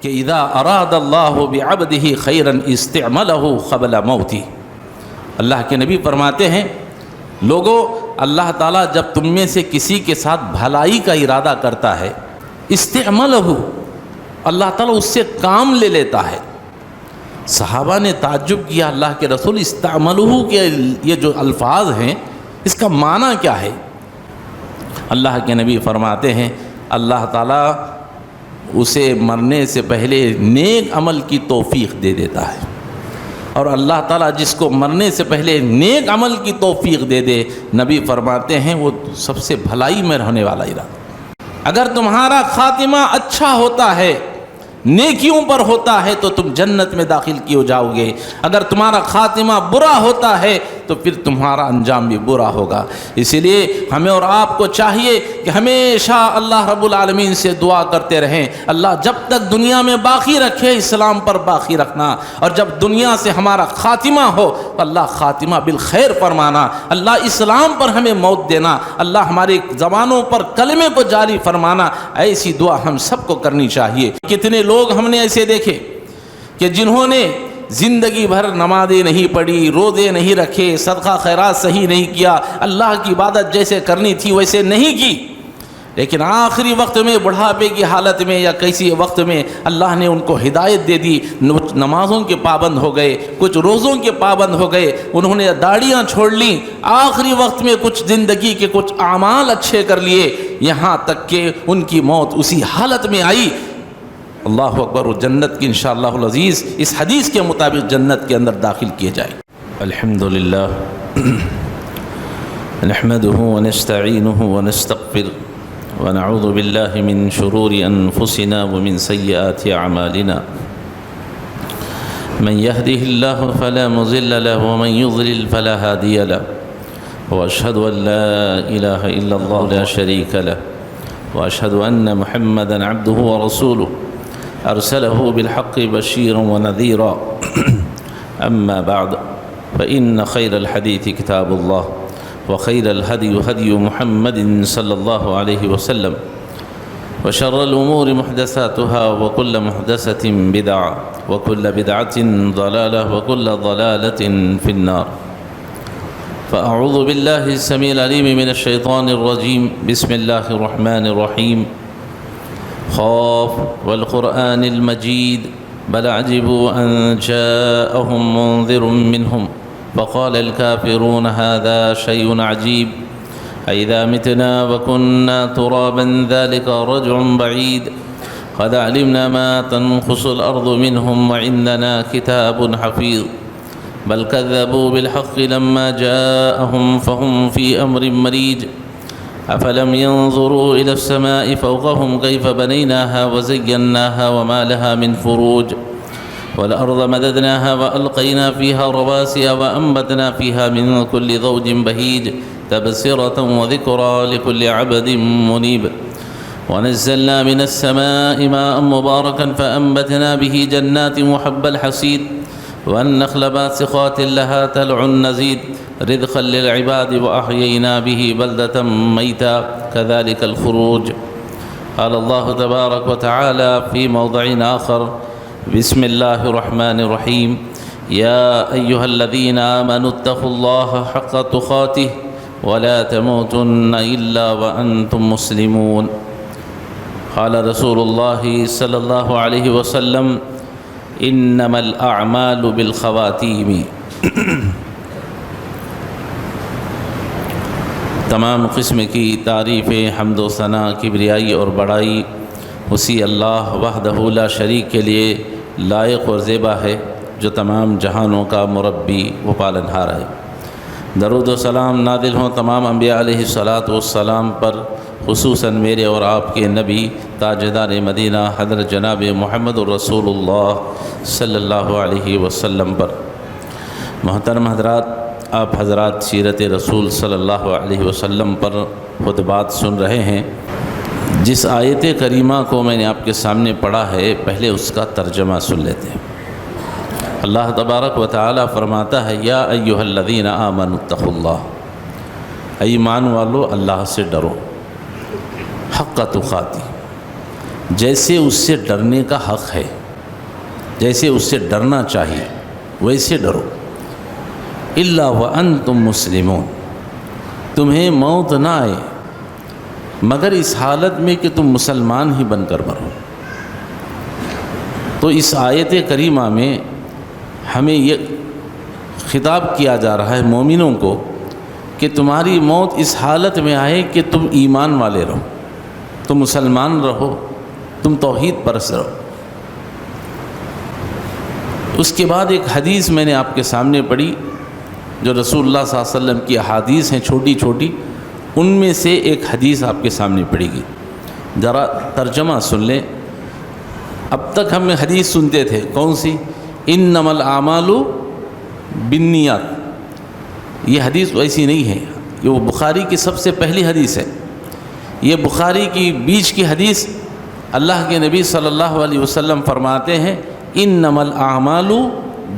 کہ اذا اراد اللہ بعبدہ خیرا استعملہ قبل موتہ، اللہ کے نبی فرماتے ہیں لوگوں، اللہ تعالیٰ جب تم میں سے کسی کے ساتھ بھلائی کا ارادہ کرتا ہے، استعملہ، اللہ تعالیٰ اس سے کام لے لیتا ہے۔ صحابہ نے تعجب کیا، اللہ کے رسول استعملہ کے یہ جو الفاظ ہیں اس کا معنی کیا ہے؟ اللہ کے نبی فرماتے ہیں اللہ تعالیٰ اسے مرنے سے پہلے نیک عمل کی توفیق دے دیتا ہے، اور اللہ تعالیٰ جس کو مرنے سے پہلے نیک عمل کی توفیق دے دے، نبی فرماتے ہیں وہ سب سے بھلائی میں رہنے والا ارادہ۔ اگر تمہارا خاتمہ اچھا ہوتا ہے، نیکیوں پر ہوتا ہے، تو تم جنت میں داخل کیے جاؤ گے، اگر تمہارا خاتمہ برا ہوتا ہے تو پھر تمہارا انجام بھی برا ہوگا۔ اسی لیے ہمیں اور آپ کو چاہیے کہ ہمیشہ اللہ رب العالمین سے دعا کرتے رہیں، اللہ جب تک دنیا میں باقی رکھے اسلام پر باقی رکھنا، اور جب دنیا سے ہمارا خاتمہ ہو اللہ خاتمہ بالخیر فرمانا، اللہ اسلام پر ہمیں موت دینا، اللہ ہماری زبانوں پر کلمے کو جاری فرمانا۔ ایسی دعا ہم سب کو کرنی چاہیے۔ کتنے لوگ ہم نے ایسے دیکھے کہ جنہوں نے زندگی بھر نمازیں نہیں پڑھی، روزے نہیں رکھے، صدقہ خیرات صحیح نہیں کیا، اللہ کی عبادت جیسے کرنی تھی ویسے نہیں کی، لیکن آخری وقت میں بڑھاپے کی حالت میں یا کسی وقت میں اللہ نے ان کو ہدایت دے دی، نمازوں کے پابند ہو گئے، کچھ روزوں کے پابند ہو گئے، انہوں نے داڑیاں چھوڑ لیں، آخری وقت میں کچھ زندگی کے کچھ اعمال اچھے کر لیے، یہاں تک کہ ان کی موت اسی حالت میں آئی۔ اللہ اکبر، جنت کی انشاءاللہ العزیز اس حدیث کے مطابق جنت کے اندر داخل کیے جائیں۔ الحمدللہ نحمده ونستعینه ونستغفر ونعوذ باللہ من شرور انفسنا ومن سیئات اعمالنا، من يهده الله فلا مضل له ومن يضلل فلا هادي له، واشهد ان لا اله الا الله لا شريك له، واشهد ان محمدا عبده ورسوله أرسله بالحق بشيرا ونذيرا أما بعد فإن خير الحديث كتاب الله، وخير الهدي هدي محمد صلى الله عليه وسلم، وشر الأمور محدثاتها وكل محدثة بدعة وكل بدعة ضلالة وكل ضلالة في النار۔ فأعوذ بالله السميع العليم من الشيطان الرجيم، بسم الله الرحمن الرحيم، خاف والقرآن المجيد بل عجبوا أن جاءهم منذر منهم فقال الكافرون هذا شيء عجيب أئذا متنا وكنا ترابا ذلك رجع بعيد قد علمنا ما تنقص الأرض منهم وعندنا كتاب حفيظ بل كذبوا بالحق لما جاءهم فهم في أمر مريج أفلم ينظروا إلى السماء فوقهم كيف بنيناها وزيناها وما لها من فروج والأرض مددناها وألقينا فيها رواسي وأنبتنا فيها من كل زوج بهيج تبصرة وذكرى لكل عبد منيب ونزلنا من السماء ماء مباركا فأنبتنا به جنات وحب الحصيد والنخل باسقات لها تلع نزيد رزقا للعباد وأحيينا به بلدة ميتا كذلك الخروج۔ قال الله تبارك وتعالى في موضع آخر، بسم الله الرحمن الرحيم، يا أيها الذين آمنوا اتقوا الله حق تقاته ولا تموتن إلا وأنتم مسلمون۔ قال رسول الله صلى الله عليه وسلم، انما الاعمال بالخواتیم۔ تمام قسم کی تعریف، حمد و ثنا، کبریائی اور بڑائی اسی اللہ وحدہ لا شریک کے لیے لائق اور زیبا ہے، جو تمام جہانوں کا مربی و پالنہار ہے۔ درود و سلام نازل ہوں تمام انبیاء علیہ الصلاۃ والسلام پر، خصوصاً میرے اور آپ کے نبی تاجدار مدینہ حضرت جناب محمد الرسول اللہ صلی اللہ علیہ وسلم پر۔ محترم حضرات، آپ حضرات سیرت رسول صلی اللہ علیہ وسلم پر خطبات سن رہے ہیں۔ جس آیت کریمہ کو میں نے آپ کے سامنے پڑھا ہے، پہلے اس کا ترجمہ سن لیتے ہیں۔ اللہ تبارک و تعالی فرماتا ہے، یا ایھا الذین آمنوا اتقوا اللہ، اے ایمان والو اللہ سے ڈرو، حق تقاتی، جیسے اس سے ڈرنے کا حق ہے، جیسے اس سے ڈرنا چاہیے ویسے ڈرو۔ الا وانتم مسلمون، تمہیں موت نہ آئے مگر اس حالت میں کہ تم مسلمان ہی بن کر مرو۔ تو اس آیت کریمہ میں ہمیں یہ خطاب کیا جا رہا ہے مومنوں کو کہ تمہاری موت اس حالت میں آئے کہ تم ایمان والے رہو، تم مسلمان رہو، تم توحید پرست رہو۔ اس کے بعد ایک حدیث میں نے آپ کے سامنے پڑھی جو رسول اللہ صلی اللہ علیہ وسلم کی احادیث ہیں چھوٹی چھوٹی، ان میں سے ایک حدیث آپ کے سامنے پڑھی گئی، ذرا ترجمہ سن لیں۔ اب تک ہم حدیث سنتے تھے، کون سی؟ انما الاعمال بالنیات۔ یہ حدیث ویسی نہیں ہے، یہ وہ بخاری کی سب سے پہلی حدیث ہے۔ یہ بخاری کی بیچ کی حدیث اللہ کے نبی صلی اللہ علیہ وسلم فرماتے ہیں انما الاعمال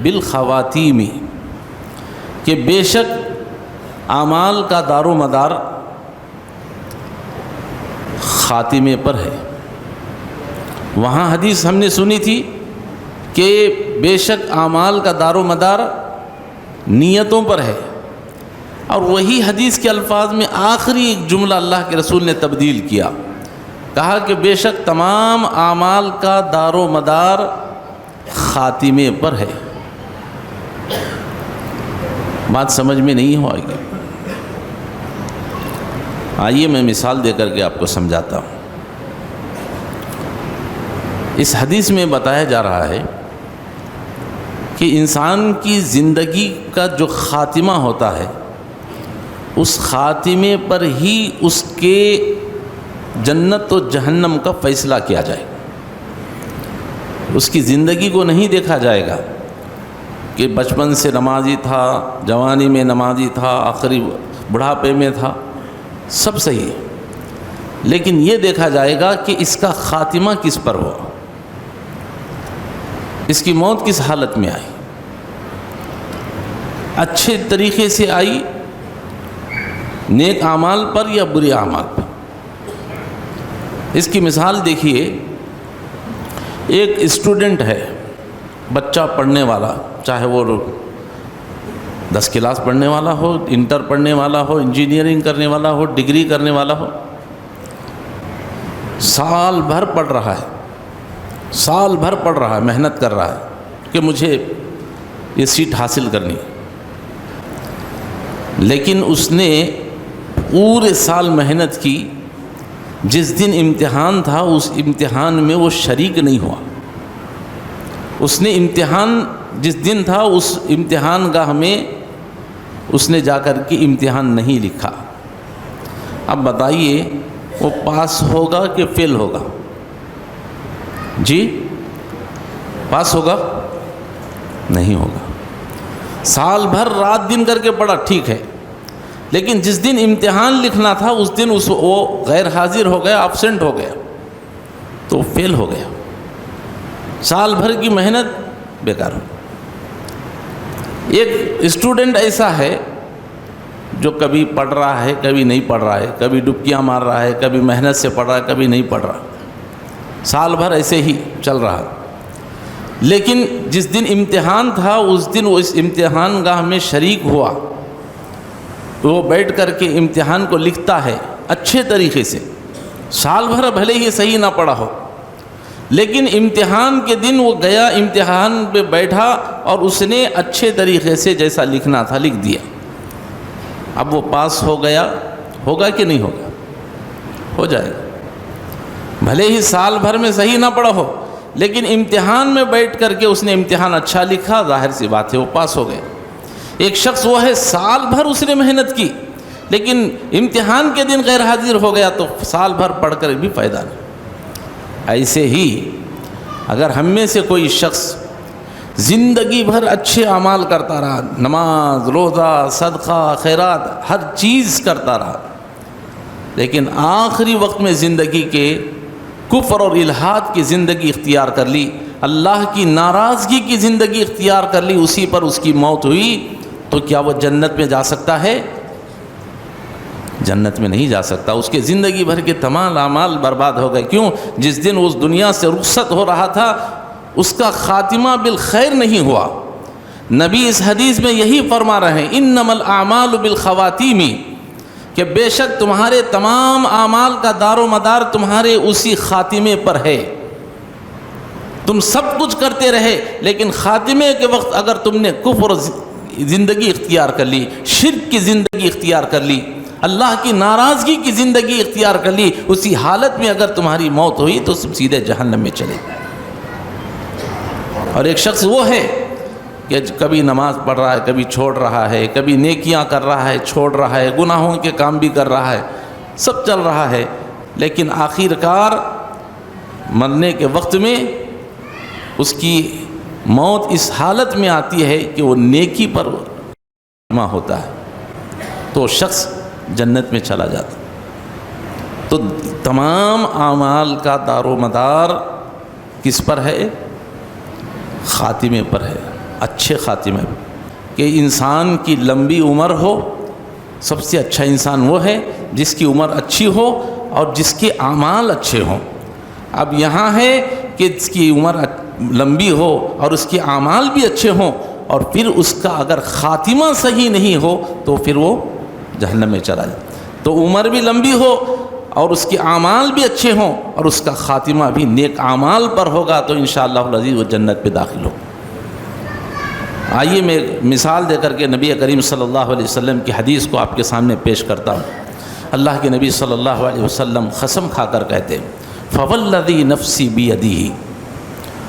بالخواتیم، کہ بے شک اعمال کا دار و مدار خاتمے پر ہے۔ وہاں حدیث ہم نے سنی تھی کہ بے شک اعمال کا دار و مدار نیتوں پر ہے، اور وہی حدیث کے الفاظ میں آخری ایک جملہ اللہ کے رسول نے تبدیل کیا، کہا کہ بے شک تمام اعمال کا دار و مدار خاتمے پر ہے۔ بات سمجھ میں نہیں ہوئے گی، آئیے میں مثال دے کر کے آپ کو سمجھاتا ہوں۔ اس حدیث میں بتایا جا رہا ہے کہ انسان کی زندگی کا جو خاتمہ ہوتا ہے اس خاتمے پر ہی اس کے جنت و جہنم کا فیصلہ کیا جائے۔ اس کی زندگی کو نہیں دیکھا جائے گا کہ بچپن سے نمازی تھا، جوانی میں نمازی تھا، آخری بڑھاپے میں تھا، سب صحیح ہے، لیکن یہ دیکھا جائے گا کہ اس کا خاتمہ کس پر ہوا، اس کی موت کس حالت میں آئی، اچھے طریقے سے آئی نیک اعمال پر یا برے اعمال پر۔ اس کی مثال دیکھیے، ایک اسٹوڈنٹ ہے، بچہ پڑھنے والا، چاہے وہ 10 کلاس پڑھنے والا ہو، انٹر پڑھنے والا ہو، انجینئرنگ کرنے والا ہو، ڈگری کرنے والا ہو، سال بھر پڑھ رہا ہے، سال بھر پڑھ رہا ہے، محنت کر رہا ہے کہ مجھے یہ سیٹ حاصل کرنی، لیکن اس نے پورے سال محنت کی، جس دن امتحان تھا اس امتحان میں وہ شریک نہیں ہوا۔ اس نے امتحان جس دن تھا اس امتحان گاہ میں اس نے جا کر کے امتحان نہیں لکھا۔ اب بتائیے وہ پاس ہوگا کہ فیل ہوگا؟ جی پاس ہوگا؟ نہیں ہوگا۔ سال بھر رات دن کر کے پڑھا، ٹھیک ہے، لیکن جس دن امتحان لکھنا تھا اس دن وہ غیر حاضر ہو گیا، ایبسنٹ ہو گیا، تو فیل ہو گیا، سال بھر کی محنت بیکار ہو۔ ایک اسٹوڈنٹ ایسا ہے جو کبھی پڑھ رہا ہے، کبھی نہیں پڑھ رہا ہے، کبھی ڈبکیاں مار رہا ہے، کبھی محنت سے پڑھ رہا ہے، کبھی نہیں پڑھ رہا، سال بھر ایسے ہی چل رہا، لیکن جس دن امتحان تھا اس دن وہ اس امتحان گاہ میں شریک ہوا، وہ بیٹھ کر کے امتحان کو لکھتا ہے اچھے طریقے سے، سال بھر بھلے ہی صحیح نہ پڑھا ہو، لیکن امتحان کے دن وہ گیا، امتحان پہ بیٹھا اور اس نے اچھے طریقے سے جیسا لکھنا تھا لکھ دیا۔ اب وہ پاس ہو گیا، ہوگا کہ نہیں ہوگا؟ ہو جائے گا، بھلے ہی سال بھر میں صحیح نہ پڑھا ہو، لیکن امتحان میں بیٹھ کر کے اس نے امتحان اچھا لکھا، ظاہر سی بات ہے وہ پاس ہو گیا۔ ایک شخص وہ ہے سال بھر اس نے محنت کی، لیکن امتحان کے دن غیر حاضر ہو گیا، تو سال بھر پڑھ کر بھی فائدہ نہیں۔ ایسے ہی اگر ہم میں سے کوئی شخص زندگی بھر اچھے اعمال کرتا رہا، نماز، روزہ، صدقہ، خیرات، ہر چیز کرتا رہا، لیکن آخری وقت میں زندگی کے کفر اور الحاد کی زندگی اختیار کر لی، اللہ کی ناراضگی کی زندگی اختیار کر لی، اسی پر اس کی موت ہوئی، تو کیا وہ جنت میں جا سکتا ہے؟ جنت میں نہیں جا سکتا. اس کے زندگی بھر کے تمام اعمال برباد ہو گئے. کیوں؟ جس دن اس دنیا سے رخصت ہو رہا تھا اس کا خاتمہ بالخیر نہیں ہوا. نبی اس حدیث میں یہی فرما رہے ہیں انما الاعمال بالخواتیم، کہ بے شک تمہارے تمام اعمال کا دار و مدار تمہارے اسی خاتمے پر ہے. تم سب کچھ کرتے رہے لیکن خاتمے کے وقت اگر تم نے کفر زندگی اختیار کر لی، شرک کی زندگی اختیار کر لی، اللہ کی ناراضگی کی زندگی اختیار کر لی، اسی حالت میں اگر تمہاری موت ہوئی تو سیدھے جہنم میں چلے. اور ایک شخص وہ ہے کہ کبھی نماز پڑھ رہا ہے، کبھی چھوڑ رہا ہے، کبھی نیکیاں کر رہا ہے، چھوڑ رہا ہے، گناہوں کے کام بھی کر رہا ہے، سب چل رہا ہے، لیکن آخر کار مرنے کے وقت میں اس کی موت اس حالت میں آتی ہے کہ وہ نیکی پر جمع ہوتا ہے تو شخص جنت میں چلا جاتا. تو تمام اعمال کا دار و مدار کس پر ہے؟ خاتمے پر ہے، اچھے خاتمے پر. کہ انسان کی لمبی عمر ہو. سب سے اچھا انسان وہ ہے جس کی عمر اچھی ہو اور جس کے اعمال اچھے ہوں. اب یہاں ہے کہ اس کی عمر لمبی ہو اور اس کے اعمال بھی اچھے ہوں، اور پھر اس کا اگر خاتمہ صحیح نہیں ہو تو پھر وہ جہنم میں چلا جائے. تو عمر بھی لمبی ہو اور اس کے اعمال بھی اچھے ہوں اور اس کا خاتمہ بھی نیک اعمال پر ہوگا تو انشاءاللہ العزیز وہ جنت پہ داخل ہو. آئیے میں مثال دے کر کے نبی کریم صلی اللہ علیہ وسلم کی حدیث کو آپ کے سامنے پیش کرتا ہوں. اللہ کے نبی صلی اللہ علیہ وسلم قسم کھا کر کہتے ہیں فوالذی نفسی بیدہ،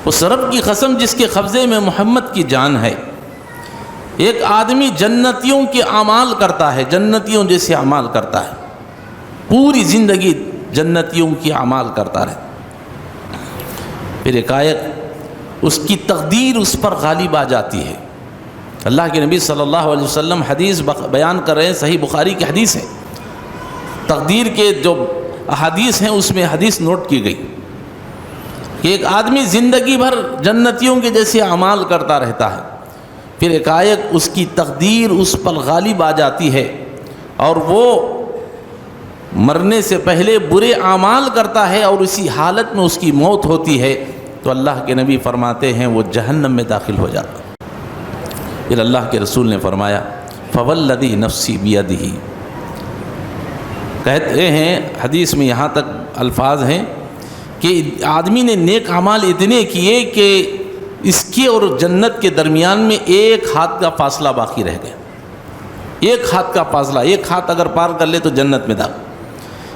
اس رب کی قسم جس کے قبضے میں محمد کی جان ہے. ایک آدمی جنتیوں کے اعمال کرتا ہے، جنتیوں جیسے اعمال کرتا ہے، پوری زندگی جنتیوں کی اعمال کرتا رہے، پھر ایک اس کی تقدیر اس پر غالب آ جاتی ہے. اللہ کے نبی صلی اللہ علیہ وسلم حدیث بیان کر رہے ہیں، صحیح بخاری کی حدیث ہے. تقدیر کے جو احادیث ہیں اس میں حدیث نوٹ کی گئی کہ ایک آدمی زندگی بھر جنتیوں کے جیسے اعمال کرتا رہتا ہے، پھر ایک اس کی تقدیر اس پر غالب آ جاتی ہے اور وہ مرنے سے پہلے برے اعمال کرتا ہے اور اسی حالت میں اس کی موت ہوتی ہے تو اللہ کے نبی فرماتے ہیں وہ جہنم میں داخل ہو جاتا. پھر اللہ کے رسول نے فرمایا فوالذی نفسی بیدہ، کہتے ہیں حدیث میں یہاں تک الفاظ ہیں کہ آدمی نے نیک اعمال اتنے کیے کہ اس کے اور جنت کے درمیان میں ایک ہاتھ کا فاصلہ باقی رہ گیا. ایک ہاتھ کا فاصلہ، ایک ہاتھ اگر پار کر لے تو جنت میں داخل.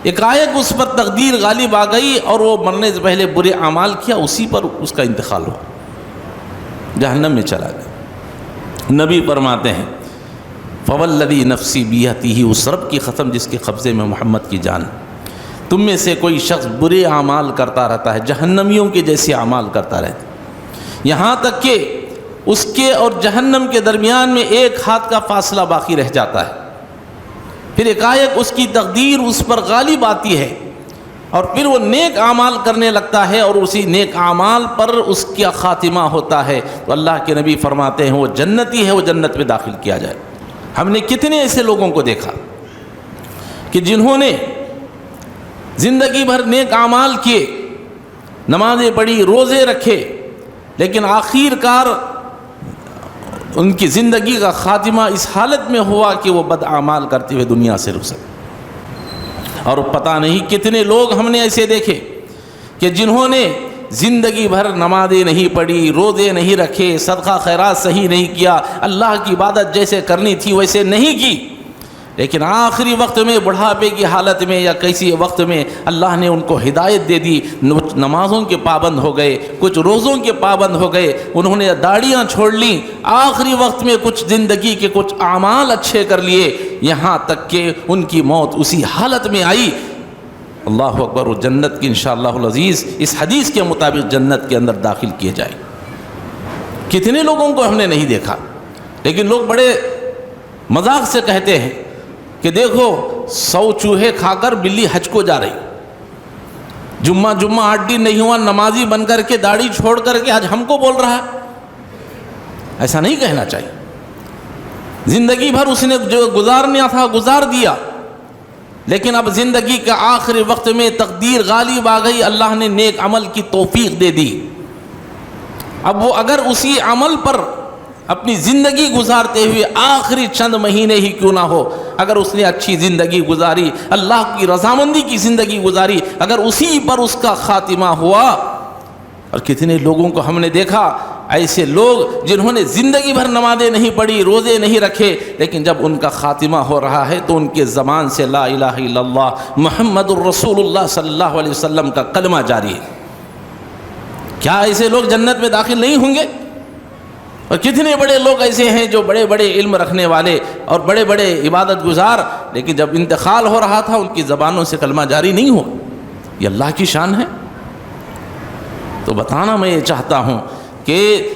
ایک اس پر تقدیر غالب آ گئی اور وہ مرنے سے پہلے برے اعمال کیا، اسی پر اس کا انتقال ہوا، جہنم میں چلا گیا. نبی فرماتے ہیں فوالذی نفسی بیدہ، اس رب کی قسم جس کے قبضے میں محمد کی جان، تم میں سے کوئی شخص برے اعمال کرتا رہتا ہے، جہنمیوں کے جیسے اعمال کرتا رہتا، یہاں تک کہ اس کے اور جہنم کے درمیان میں ایک ہاتھ کا فاصلہ باقی رہ جاتا ہے، پھر ایک اس کی تقدیر اس پر غالب آتی ہے اور پھر وہ نیک اعمال کرنے لگتا ہے اور اسی نیک اعمال پر اس کا خاتمہ ہوتا ہے تو اللہ کے نبی فرماتے ہیں وہ جنتی ہے، وہ جنت میں داخل کیا جائے. ہم نے کتنے ایسے لوگوں کو دیکھا کہ جنہوں نے زندگی بھر نیک اعمال کیے، نمازیں پڑھی، روزے رکھے، لیکن آخر کار ان کی زندگی کا خاتمہ اس حالت میں ہوا کہ وہ بد اعمال کرتے ہوئے دنیا سے رخصت. اور پتہ نہیں کتنے لوگ ہم نے ایسے دیکھے کہ جنہوں نے زندگی بھر نمازیں نہیں پڑھی، روزے نہیں رکھے، صدقہ خیرات صحیح نہیں کیا، اللہ کی عبادت جیسے کرنی تھی ویسے نہیں کی، لیکن آخری وقت میں بڑھاپے کی حالت میں یا کسی وقت میں اللہ نے ان کو ہدایت دے دی، نمازوں کے پابند ہو گئے، کچھ روزوں کے پابند ہو گئے، انہوں نے داڑیاں چھوڑ لیں، آخری وقت میں کچھ زندگی کے کچھ اعمال اچھے کر لیے، یہاں تک کہ ان کی موت اسی حالت میں آئی. اللہ اکبر. و جنت کی انشاءاللہ العزیز اس حدیث کے مطابق جنت کے اندر داخل کیے جائیں. کتنے لوگوں کو ہم نے نہیں دیکھا، لیکن لوگ بڑے مذاق سے کہتے ہیں کہ دیکھو 100 چوہے کھا کر بلی حج کو جا رہی، جمعہ 8 دن نہیں ہوا، نمازی بن کر کے داڑھی چھوڑ کر کے آج ہم کو بول رہا ہے. ایسا نہیں کہنا چاہیے. زندگی بھر اس نے جو گزارنا تھا گزار دیا، لیکن اب زندگی کے آخری وقت میں تقدیر غالب آ گئی، اللہ نے نیک عمل کی توفیق دے دی۔ اب وہ اگر اسی عمل پر اپنی زندگی گزارتے ہوئے آخری چند مہینے ہی کیوں نہ ہو، اگر اس نے اچھی زندگی گزاری، اللہ کی رضامندی کی زندگی گزاری، اگر اسی پر اس کا خاتمہ ہوا۔ اور کتنے لوگوں کو ہم نے دیکھا، ایسے لوگ جنہوں نے زندگی بھر نمازیں نہیں پڑھی، روزے نہیں رکھے، لیکن جب ان کا خاتمہ ہو رہا ہے تو ان کے زبان سے لا الہ الا اللہ محمد الرسول اللہ صلی اللہ علیہ وسلم کا کلمہ جاری ہے۔ کیا ایسے لوگ جنت میں داخل نہیں ہوں گے؟ اور کتنے بڑے لوگ ایسے ہیں جو بڑے بڑے علم رکھنے والے اور بڑے بڑے عبادت گزار، لیکن جب انتقال ہو رہا تھا ان کی زبانوں سے کلمہ جاری نہیں ہوا۔ یہ اللہ کی شان ہے۔ تو بتانا میں یہ چاہتا ہوں کہ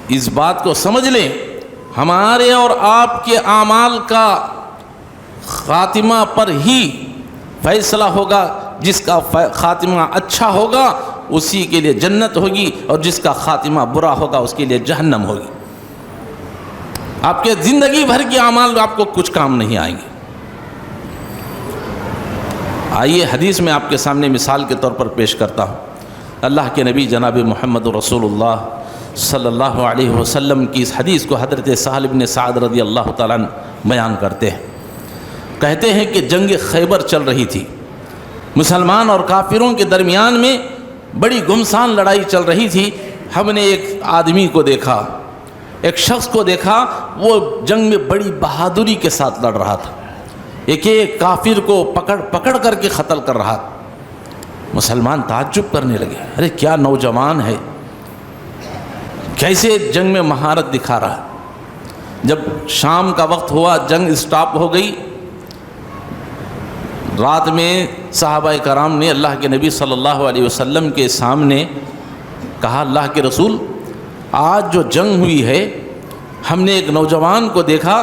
اس بات کو سمجھ لیں، ہمارے اور آپ کے اعمال کا خاتمہ پر ہی فیصلہ ہوگا۔ جس کا خاتمہ اچھا ہوگا اسی کے لیے جنت ہوگی، اور جس کا خاتمہ برا ہوگا اس کے لیے جہنم ہوگی۔ آپ کے زندگی بھر کے اعمال آپ کو کچھ کام نہیں آئیں گے۔ آئیے حدیث میں آپ کے سامنے مثال کے طور پر پیش کرتا ہوں۔ اللہ کے نبی جناب محمد رسول اللہ صلی اللہ علیہ وسلم کی اس حدیث کو حضرت سہل بن سعد رضی اللہ تعالیٰ عنہ بیان کرتے ہیں۔ کہتے ہیں کہ جنگ خیبر چل رہی تھی، مسلمان اور کافروں کے درمیان میں بڑی گمسان لڑائی چل رہی تھی۔ ہم نے ایک آدمی کو دیکھا، ایک شخص کو دیکھا، وہ جنگ میں بڑی بہادری کے ساتھ لڑ رہا تھا، ایک ایک کافر کو پکڑ کر کے قتل کر رہا تھا۔ مسلمان تعجب کرنے لگے، ارے کیا نوجوان ہے، کیسے جنگ میں مہارت دکھا رہا ہے۔ جب شام کا وقت ہوا، جنگ اسٹاپ ہو گئی، رات میں صحابہ کرام نے اللہ کے نبی صلی اللہ علیہ وسلم کے سامنے کہا، اللہ کے رسول، آج جو جنگ ہوئی ہے ہم نے ایک نوجوان کو دیکھا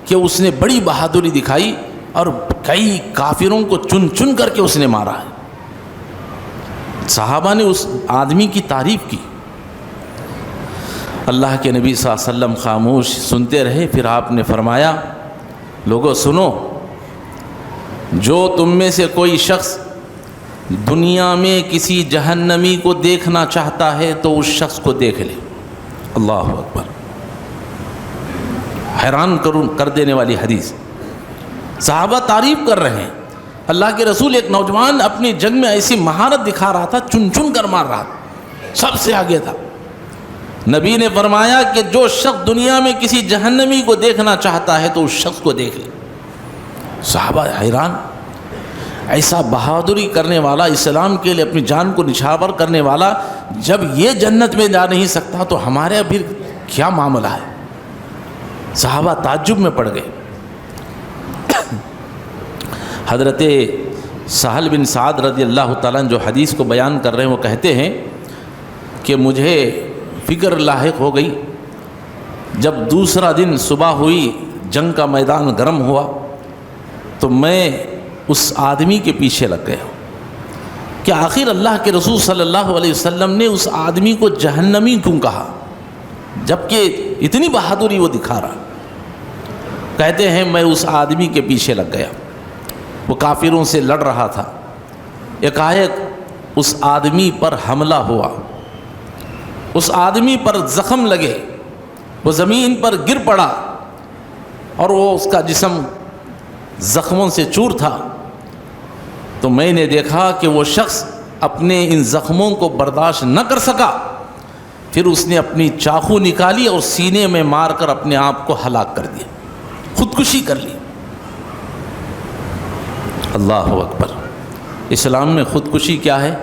کہ اس نے بڑی بہادری دکھائی اور کئی کافروں کو چن چن کر کے اس نے مارا ہے۔ صحابہ نے اس آدمی کی تعریف کی۔ اللہ کے نبی صلی اللہ علیہ وسلم خاموش سنتے رہے، پھر آپ نے فرمایا، لوگوں سنو، جو تم میں سے کوئی شخص دنیا میں کسی جہنمی کو دیکھنا چاہتا ہے تو اس شخص کو دیکھ لے۔ اللہ اکبر، حیران کر دینے والی حدیث۔ صحابہ تعریف کر رہے ہیں، اللہ کے رسول ایک نوجوان اپنی جنگ میں ایسی مہارت دکھا رہا تھا، چن چن کر مار رہا تھا، سب سے آگے تھا۔ نبی نے فرمایا کہ جو شخص دنیا میں کسی جہنمی کو دیکھنا چاہتا ہے تو اس شخص کو دیکھ لے۔ صحابہ حیران، ایسا بہادری کرنے والا، اسلام کے لیے اپنی جان کو نچھاور کرنے والا جب یہ جنت میں جا نہیں سکتا تو ہمارے پھر کیا معاملہ ہے؟ صحابہ تعجب میں پڑ گئے۔ حضرت سہل بن سعد رضی اللہ تعالیٰ جو حدیث کو بیان کر رہے ہیں وہ کہتے ہیں کہ مجھے فکر لاحق ہو گئی، جب دوسرا دن صبح ہوئی، جنگ کا میدان گرم ہوا، تو میں اس آدمی کے پیچھے لگ گیا کہ آخر اللہ کے رسول صلی اللہ علیہ وسلم نے اس آدمی کو جہنمی کیوں کہا جبکہ اتنی بہادری وہ دکھا رہا۔ کہتے ہیں میں اس آدمی کے پیچھے لگ گیا، وہ کافروں سے لڑ رہا تھا، ایک اس آدمی پر حملہ ہوا، اس آدمی پر زخم لگے، وہ زمین پر گر پڑا اور وہ اس کا جسم زخموں سے چور تھا۔ تو میں نے دیکھا کہ وہ شخص اپنے ان زخموں کو برداشت نہ کر سکا، پھر اس نے اپنی چاقو نکالی اور سینے میں مار کر اپنے آپ کو ہلاک کر دیا، خودکشی کر لی۔ اللہ اکبر، اسلام میں خودکشی کیا ہے؟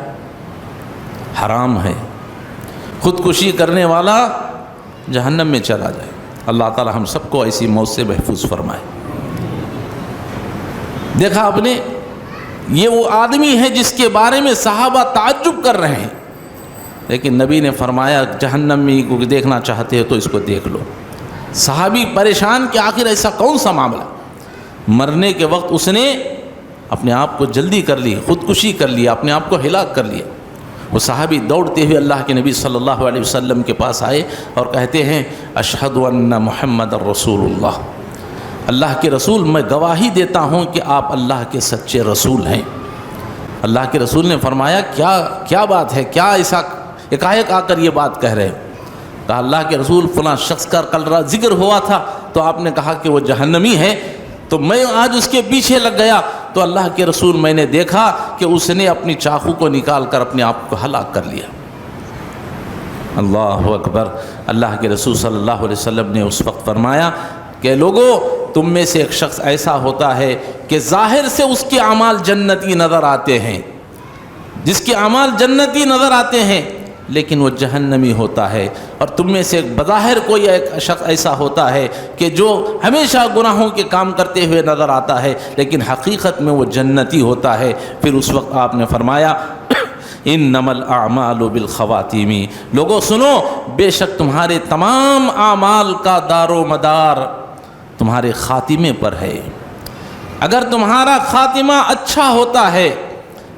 حرام ہے۔ خودکشی کرنے والا جہنم میں چلا جائے۔ اللہ تعالی ہم سب کو ایسی موت سے محفوظ فرمائے۔ دیکھا آپ نے، یہ وہ آدمی ہے جس کے بارے میں صحابہ تعجب کر رہے ہیں، لیکن نبی نے فرمایا جہنمی کو دیکھنا چاہتے ہو تو اس کو دیکھ لو۔ صحابی پریشان کہ آخر ایسا کون سا معاملہ؟ مرنے کے وقت اس نے اپنے آپ کو جلدی کر لی، خودکشی کر لیا، اپنے آپ کو ہلاک کر لیا۔ وہ صحابی دوڑتے ہوئے اللہ کے نبی صلی اللہ علیہ وسلم کے پاس آئے اور کہتے ہیں اشہد ان محمد الرسول اللہ، اللہ کے رسول میں گواہی دیتا ہوں کہ آپ اللہ کے سچے رسول ہیں۔ اللہ کے رسول نے فرمایا کیا بات ہے، کیا ایسا ایک آ کر یہ بات کہہ رہے ہیں؟ کہا اللہ کے رسول فلاں شخص کا کل رات ذکر ہوا تھا تو آپ نے کہا کہ وہ جہنمی ہے، تو میں آج اس کے پیچھے لگ گیا تو اللہ کے رسول میں نے دیکھا کہ اس نے اپنی چاقو کو نکال کر اپنے آپ کو ہلاک کر لیا۔ اللہ اکبر۔ اللہ کے رسول صلی اللہ علیہ وسلم نے اس وقت فرمایا کہ لوگوں، تم میں سے ایک شخص ایسا ہوتا ہے کہ ظاہر سے اس کے اعمال جنتی نظر آتے ہیں، جس کے اعمال جنتی نظر آتے ہیں لیکن وہ جہنمی ہوتا ہے، اور تم میں سے ایک بظاہر کوئی ایک شخص ایسا ہوتا ہے کہ جو ہمیشہ گناہوں کے کام کرتے ہوئے نظر آتا ہے لیکن حقیقت میں وہ جنتی ہوتا ہے۔ پھر اس وقت آپ نے فرمایا انما الاعمال بالخواتیم، لوگوں سنو، بے شک تمہارے تمام اعمال کا دار و مدار تمہارے خاتمے پر ہے۔ اگر تمہارا خاتمہ اچھا ہوتا ہے،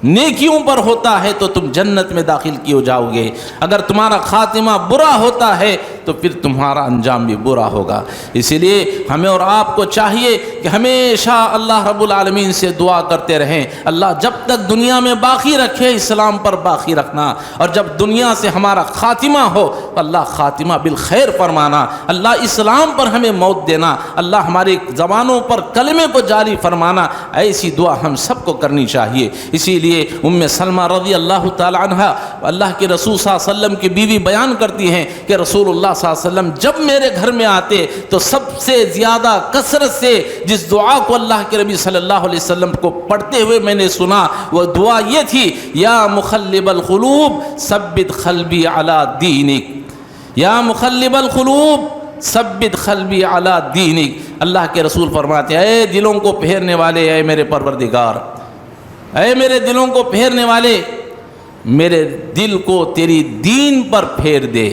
نیکیوں پر ہوتا ہے تو تم جنت میں داخل کیے جاؤ گے، اگر تمہارا خاتمہ برا ہوتا ہے تو پھر تمہارا انجام بھی برا ہوگا۔ اسی لیے ہمیں اور آپ کو چاہیے کہ ہمیشہ اللہ رب العالمین سے دعا کرتے رہیں، اللہ جب تک دنیا میں باقی رکھے اسلام پر باقی رکھنا، اور جب دنیا سے ہمارا خاتمہ ہو اللہ خاتمہ بالخیر فرمانا، اللہ اسلام پر ہمیں موت دینا، اللہ ہماری زبانوں پر کلمے کو جاری فرمانا۔ ایسی دعا ہم سب کو کرنی چاہیے۔ اسی لیے ام سلمہ رضی اللہ تعالی عنہ اللہ کے رسول صلی اللہ علیہ وسلم کی بیوی بیان کرتی ہیں کہ رسول اللہ صلی اللہ علیہ وسلم جب میرے گھر میں آتے تو سب سے زیادہ کثرت سے جس دعا کو اللہ کے نبی صلی اللہ علیہ وسلم کو پڑھتے ہوئے میں نے سنا وہ دعا یہ تھی، یا مقلب القلوب ثبت قلبی علی دینک، یا مقلب القلوب ثبت قلبی علی دینک۔ اللہ کے رسول فرماتے ہیں اے دلوں کو پھیرنے والے، اے میرے پروردگار، اے میرے دلوں کو پھیرنے والے، میرے دل کو تیری دین پر پھیر دے،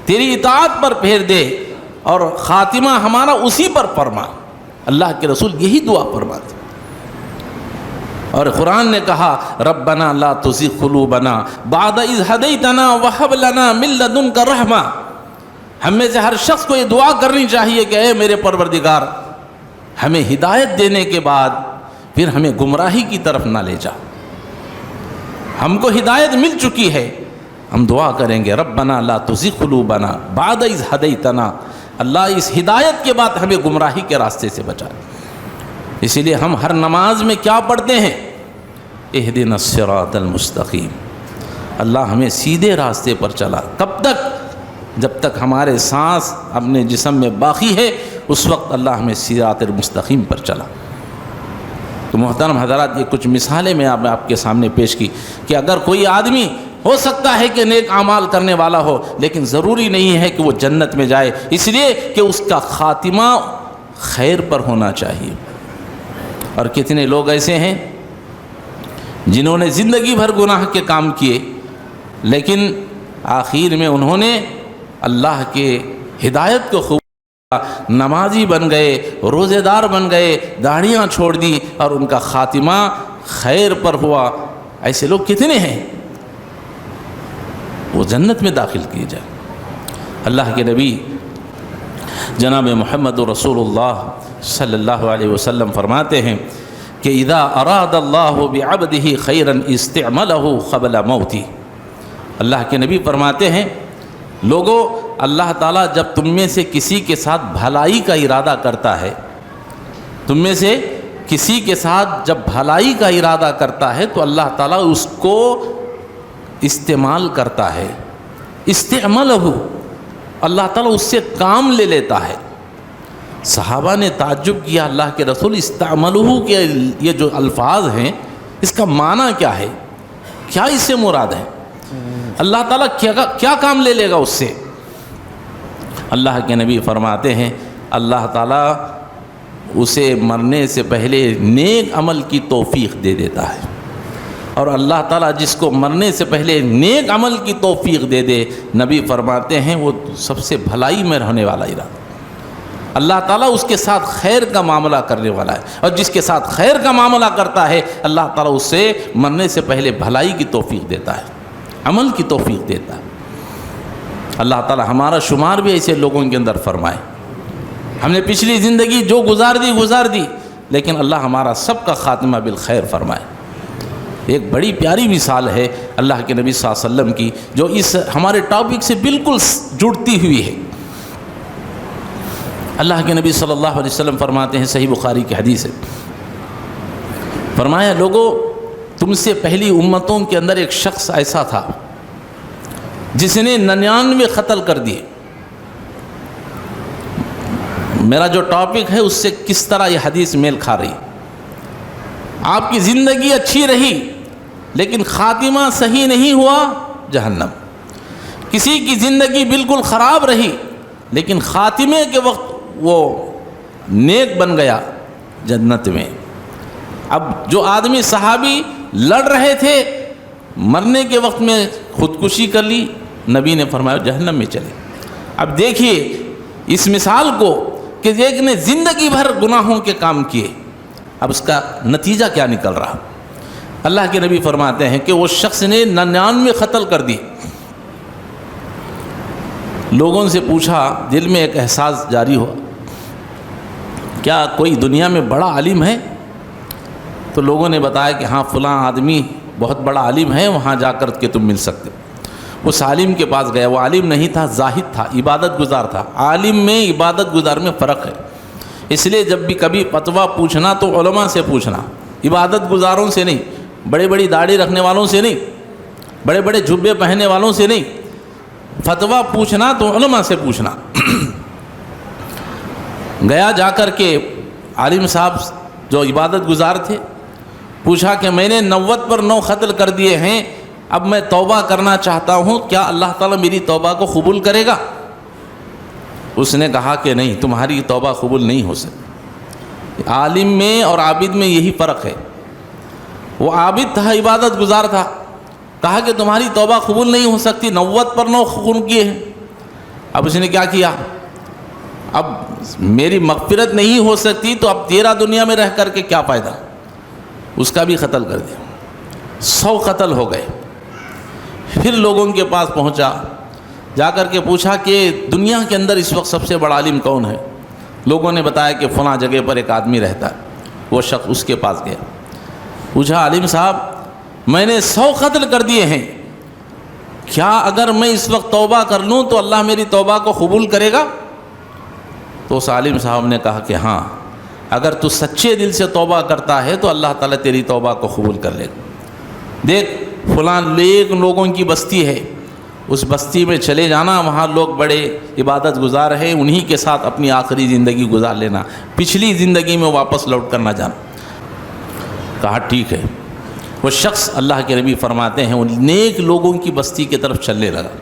تیری اطاعت پر پھیر دے، اور خاتمہ ہمارا اسی پر فرما۔ اللہ کے رسول یہی دعا فرماتے۔ اور قرآن نے کہا ربنا لا تزغ قلوبنا بعد اذ ہدیتنا وہب لنا من لدنک رحمہ۔ ہم میں سے ہر شخص کو یہ دعا کرنی چاہیے کہ اے میرے پروردگار، ہمیں ہدایت دینے کے بعد پھر ہمیں گمراہی کی طرف نہ لے جا۔ ہم کو ہدایت مل چکی ہے، ہم دعا کریں گے ربنا لا تزغ قلوبنا بعد اذ ہدیتنا، اللہ اس ہدایت کے بعد ہمیں گمراہی کے راستے سے بچا۔ اسی لیے ہم ہر نماز میں کیا پڑھتے ہیں؟ اہدنا الصراط المستقیم، اللہ ہمیں سیدھے راستے پر چلا۔ کب تک؟ جب تک ہمارے سانس اپنے جسم میں باقی ہے اس وقت اللہ ہمیں صراط المستقیم پر چلا۔ تو محترم حضرات، یہ کچھ مثالیں میں آپ کے سامنے پیش کی کہ اگر کوئی آدمی ہو سکتا ہے کہ نیک اعمال کرنے والا ہو لیکن ضروری نہیں ہے کہ وہ جنت میں جائے، اس لیے کہ اس کا خاتمہ خیر پر ہونا چاہیے۔ اور کتنے لوگ ایسے ہیں جنہوں نے زندگی بھر گناہ کے کام کیے لیکن آخر میں انہوں نے اللہ کے ہدایت کو خوب نمازی بن گئے، روزے دار بن گئے، داڑھیاں چھوڑ دی اور ان کا خاتمہ خیر پر ہوا۔ ایسے لوگ کتنے ہیں، وہ جنت میں داخل کیے جائیں۔ اللہ کے نبی جناب محمد رسول اللہ صلی اللہ علیہ وسلم فرماتے ہیں کہ اذا اراد اللہ بعبدہ خیرا استعملہ قبل موتہ۔ اللہ کے نبی فرماتے ہیں لوگوں، اللہ تعالیٰ جب تم میں سے کسی کے ساتھ بھلائی کا ارادہ کرتا ہے، تم میں سے کسی کے ساتھ جب بھلائی کا ارادہ کرتا ہے تو اللہ تعالیٰ اس کو استعمال کرتا ہے۔ استعملہ، اللہ تعالیٰ اس سے کام لے لیتا ہے۔ صحابہ نے تعجب کیا، اللہ کے رسول استعملہ کے یہ جو الفاظ ہیں اس کا معنی کیا ہے، کیا اس سے مراد ہے؟ اللہ تعالیٰ کیا کام لے لے گا اس سے؟ اللہ کے نبی فرماتے ہیں اللہ تعالیٰ اسے مرنے سے پہلے نیک عمل کی توفیق دے دیتا ہے، اور اللہ تعالیٰ جس کو مرنے سے پہلے نیک عمل کی توفیق دے دے، نبی فرماتے ہیں وہ سب سے بھلائی میں رہنے والا ارادہ۔ اللہ تعالیٰ اس کے ساتھ خیر کا معاملہ کرنے والا ہے، اور جس کے ساتھ خیر کا معاملہ کرتا ہے اللہ تعالیٰ اس سے مرنے سے پہلے بھلائی کی توفیق دیتا ہے، عمل کی توفیق دیتا ہے۔ اللہ تعالیٰ ہمارا شمار بھی ایسے لوگوں کے اندر فرمائے، ہم نے پچھلی زندگی جو گزار دی، لیکن اللہ ہمارا سب کا خاتمہ بالخیر فرمائے۔ ایک بڑی پیاری مثال ہے اللہ کے نبی صلی اللہ علیہ وسلم کی، جو اس ہمارے ٹاپک سے بالکل جڑتی ہوئی ہے۔ اللہ کے نبی صلی اللہ علیہ وسلم فرماتے ہیں، صحیح بخاری کی حدیث ہے، فرمایا لوگو تم سے پہلی امتوں کے اندر ایک شخص ایسا تھا جس نے 99 قتل کر دیے۔ میرا جو ٹاپک ہے اس سے کس طرح یہ حدیث میل کھا رہی۔ آپ کی زندگی اچھی رہی لیکن خاتمہ صحیح نہیں ہوا، جہنم۔ کسی کی زندگی بالکل خراب رہی لیکن خاتمے کے وقت وہ نیک بن گیا، جنت میں۔ اب جو آدمی صحابی لڑ رہے تھے، مرنے کے وقت میں خودکشی کر لی، نبی نے فرمایا جہنم میں چلے۔ اب دیکھیے اس مثال کو کہ ایک نے زندگی بھر گناہوں کے کام کیے، اب اس کا نتیجہ کیا نکل رہا۔ اللہ کے نبی فرماتے ہیں کہ وہ شخص نے 99 قتل کر دی۔ لوگوں سے پوچھا، دل میں ایک احساس جاری ہوا، کیا کوئی دنیا میں بڑا عالم ہے؟ تو لوگوں نے بتایا کہ ہاں فلاں آدمی بہت بڑا عالم ہے، وہاں جا کر کے تم مل سکتے۔ اس عالم کے پاس گیا، وہ عالم نہیں تھا، زاہد تھا، عبادت گزار تھا۔ عالم میں عبادت گزار میں فرق ہے، اس لیے جب بھی کبھی فتویٰ پوچھنا تو علماء سے پوچھنا، عبادت گزاروں سے نہیں، بڑے بڑی داڑھی رکھنے والوں سے نہیں، بڑے بڑے جھبے پہننے والوں سے نہیں۔ فتویٰ پوچھنا تو علماء سے پوچھنا۔ گیا، جا کر کے عالم صاحب جو عبادت گزار تھے، پوچھا کہ میں نے 90 پر 9 قتل کر دیے ہیں، اب میں توبہ کرنا چاہتا ہوں، کیا اللہ تعالیٰ میری توبہ کو قبول کرے گا؟ اس نے کہا کہ نہیں، تمہاری توبہ قبول نہیں ہو سکتی۔ عالم میں اور عابد میں یہی فرق ہے۔ وہ عابد تھا، عبادت گزار تھا، کہا کہ تمہاری توبہ قبول نہیں ہو سکتی، 90 پر 9 خون کیے ہیں۔ اب اس نے کیا کیا؟ اب میری مغفرت نہیں ہو سکتی تو اب تیرا دنیا میں رہ کر کے کیا فائدہ؟ اس کا بھی قتل کر دیا، 100 قتل ہو گئے۔ پھر لوگوں کے پاس پہنچا، جا کر کے پوچھا کہ دنیا کے اندر اس وقت سب سے بڑا عالم کون ہے؟ لوگوں نے بتایا کہ فلاں جگہ پر ایک آدمی رہتا ہے۔ وہ شخص اس کے پاس گیا، پوچھا عالم صاحب میں نے 100 قتل کر دیے ہیں، کیا اگر میں اس وقت توبہ کر لوں تو اللہ میری توبہ کو قبول کرے گا؟ تو اس عالم صاحب نے کہا کہ ہاں، اگر تو سچے دل سے توبہ کرتا ہے تو اللہ تعالیٰ تیری توبہ کو قبول کر لے گا۔ دیکھ فلاں لوگوں کی بستی ہے، اس بستی میں چلے جانا، وہاں لوگ بڑے عبادت گزار ہیں، انہی کے ساتھ اپنی آخری زندگی گزار لینا، پچھلی زندگی میں واپس لوٹ کر نہ جانا۔ کہا ٹھیک ہے۔ وہ شخص، اللہ کے نبی فرماتے ہیں، ان نیک لوگوں کی بستی کی طرف چلنے لگا۔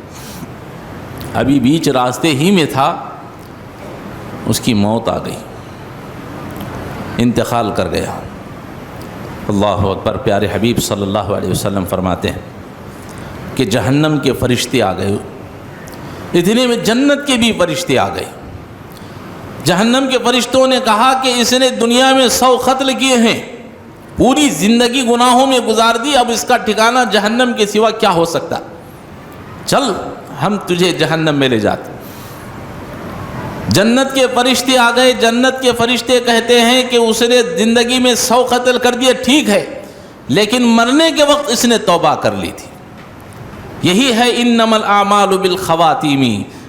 ابھی بیچ راستے ہی میں تھا، اس کی موت آ گئی، انتقال کر گیا۔ اللہ اکبر۔ پیارے حبیب صلی اللہ علیہ وسلم فرماتے ہیں کہ جہنم کے فرشتے آ گئے، اتنے میں جنت کے بھی فرشتے آ گئے۔ جہنم کے فرشتوں نے کہا کہ اس نے دنیا میں 100 قتل کیے ہیں، پوری زندگی گناہوں میں گزار دی، اب اس کا ٹھکانہ جہنم کے سوا کیا ہو سکتا؟ چل ہم تجھے جہنم میں لے جاتے۔ جنت کے فرشتے آ گئے۔ جنت کے فرشتے کہتے ہیں کہ اس نے زندگی میں 100 قتل کر دیے، ٹھیک ہے، لیکن مرنے کے وقت اس نے توبہ کر لی تھی۔ یہی ہے انما الاعمال بالخواتیم،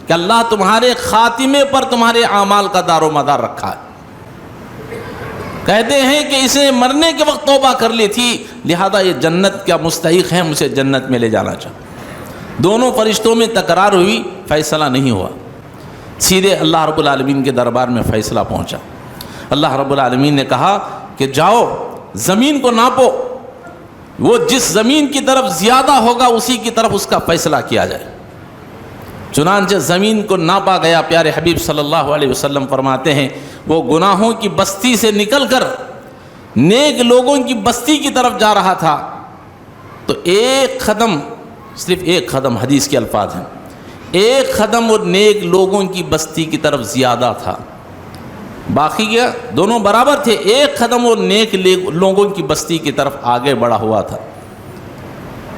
کہ اللہ تمہارے خاتمے پر تمہارے اعمال کا دار و مدار رکھا ہے۔ کہتے ہیں کہ اس نے مرنے کے وقت توبہ کر لی تھی، لہذا یہ جنت کا مستحق ہے، مجھے جنت میں لے جانا چاہتا۔ دونوں فرشتوں میں تکرار ہوئی، فیصلہ نہیں ہوا، سیدھے اللہ رب العالمین کے دربار میں فیصلہ پہنچا۔ اللہ رب العالمین نے کہا کہ جاؤ زمین کو ناپو، وہ جس زمین کی طرف زیادہ ہوگا اسی کی طرف اس کا فیصلہ کیا جائے۔ چنانچہ زمین کو ناپا گیا۔ پیارے حبیب صلی اللہ علیہ وسلم فرماتے ہیں وہ گناہوں کی بستی سے نکل کر نیک لوگوں کی بستی کی طرف جا رہا تھا، تو ایک قدم، صرف ایک قدم، حدیث کے الفاظ ہیں، ایک قدم وہ نیک لوگوں کی بستی کی طرف زیادہ تھا، باقی کیا دونوں برابر تھے، ایک قدم وہ نیک لوگوں کی بستی کی طرف آگے بڑھا ہوا تھا۔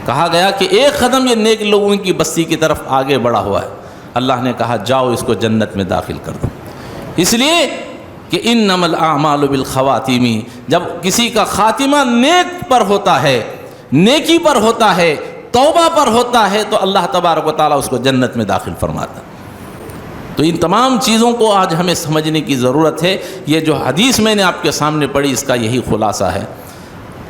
کہا گیا کہ ایک قدم یہ نیک لوگوں کی بستی کی طرف آگے بڑھا ہوا ہے۔ اللہ نے کہا جاؤ اس کو جنت میں داخل کر دو۔ اس لیے کہ انما الاعمال بالخواتیم، جب کسی کا خاتمہ نیک پر ہوتا ہے، نیکی پر ہوتا ہے، توبہ پر ہوتا ہے، تو اللہ تبارک و تعالیٰ اس کو جنت میں داخل فرماتا ہے۔ تو ان تمام چیزوں کو آج ہمیں سمجھنے کی ضرورت ہے۔ یہ جو حدیث میں نے آپ کے سامنے پڑھی، اس کا یہی خلاصہ ہے۔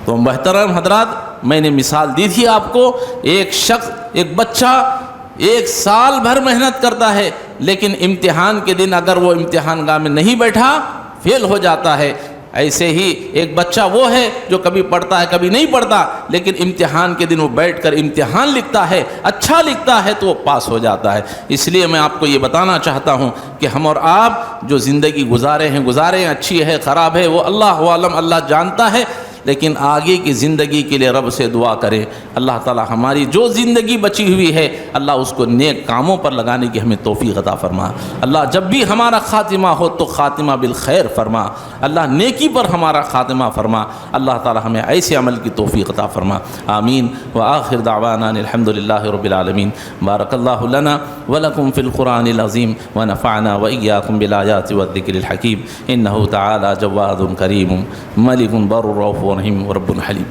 تو محترم حضرات، میں نے مثال دی تھی آپ کو، ایک شخص، ایک بچہ 1 سال بھر محنت کرتا ہے، لیکن امتحان کے دن اگر وہ امتحان گاہ میں نہیں بیٹھا، فیل ہو جاتا ہے۔ ایسے ہی ایک بچہ وہ ہے جو کبھی پڑھتا ہے کبھی نہیں پڑھتا، لیکن امتحان کے دن وہ بیٹھ کر امتحان لکھتا ہے، اچھا لکھتا ہے تو وہ پاس ہو جاتا ہے۔ اس لیے میں آپ کو یہ بتانا چاہتا ہوں کہ ہم اور آپ جو زندگی گزارے ہیں، اچھی ہے خراب ہے، وہ اللہ عالم، اللہ جانتا ہے، لیکن آگے کی زندگی کے لیے رب سے دعا کریں، اللہ تعالی ہماری جو زندگی بچی ہوئی ہے، اللہ اس کو نیک کاموں پر لگانے کی ہمیں توفیق عطا فرما۔ اللہ جب بھی ہمارا خاتمہ ہو تو خاتمہ بالخیر فرما، اللہ نیکی پر ہمارا خاتمہ فرما، اللہ تعالی ہمیں ایسے عمل کی توفیق عطا فرما، آمین۔ وآخر دعوانا الحمد للہ رب العالمین۔ بارک اللہ لنا ولکم فی القرآن العظیم ونفعنا وإیاکم بالآیات والذکر الحکیم، انہ تعالی جواد کریم ملک بر رؤوف رحیم ورب حلیم۔